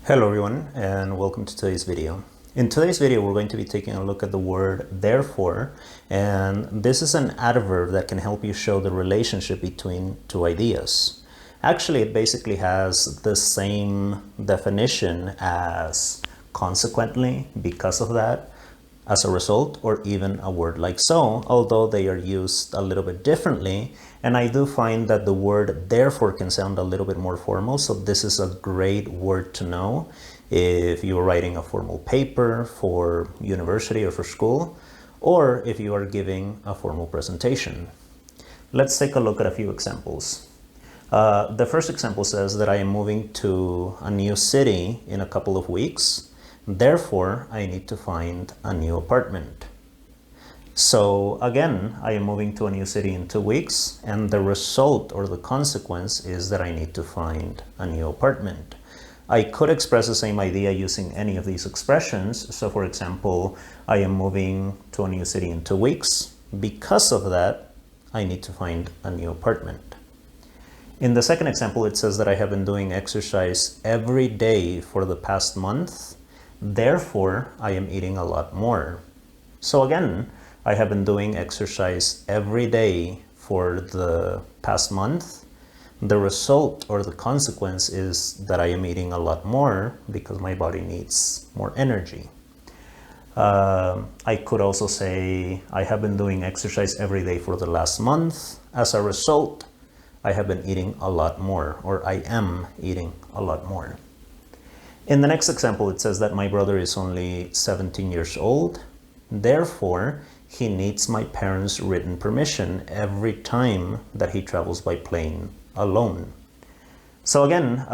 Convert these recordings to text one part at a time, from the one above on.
Hello everyone and welcome to today's video. In today's video we're going to be taking a look at the word therefore, and this is an adverb that can help you show the relationship between two ideas. Actually, it basically has the same definition as consequently, because of that, as a result, or even a word like so, although they are used a little bit differently. And I do find that the word therefore can sound a little bit more formal, so this is a great word to know if you are writing a formal paper for university or for school, or if you are giving a formal presentation. Let's take a look at a few examples. The first example says that I am moving to a new city in a couple of weeks. Therefore, I need to find a new apartment. So again, I am moving to a new city in 2 weeks, and the result or the consequence is that I need to find a new apartment. I could express the same idea using any of these expressions. So for example, I am moving to a new city in 2 weeks. Because of that, I need to find a new apartment. In the second example, it says that I have been doing exercise every day for the past month. Therefore, I am eating a lot more. So again, I have been doing exercise every day for the past month. The result or the consequence is that I am eating a lot more because my body needs more energy. I could also say I have been doing exercise every day for the last month. As a result, I have been eating a lot more, or I am eating a lot more. In the next example, it says that my brother is only 17 years old. Therefore, he needs my parents' written permission every time that he travels by plane alone. So again,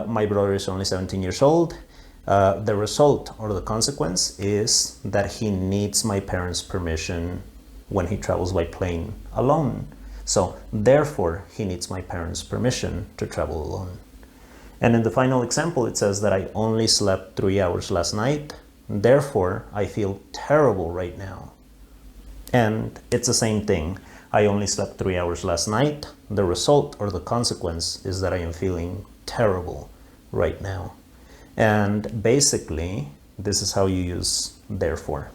my brother is only 17 years old. The result or the consequence is that he needs my parents' permission when he travels by plane alone. So therefore, he needs my parents' permission to travel alone. And in the final example, it says that I only slept 3 hours last night. Therefore, I feel terrible right now. And it's the same thing. I only slept 3 hours last night. The result or the consequence is that I am feeling terrible right now. And basically, this is how you use therefore.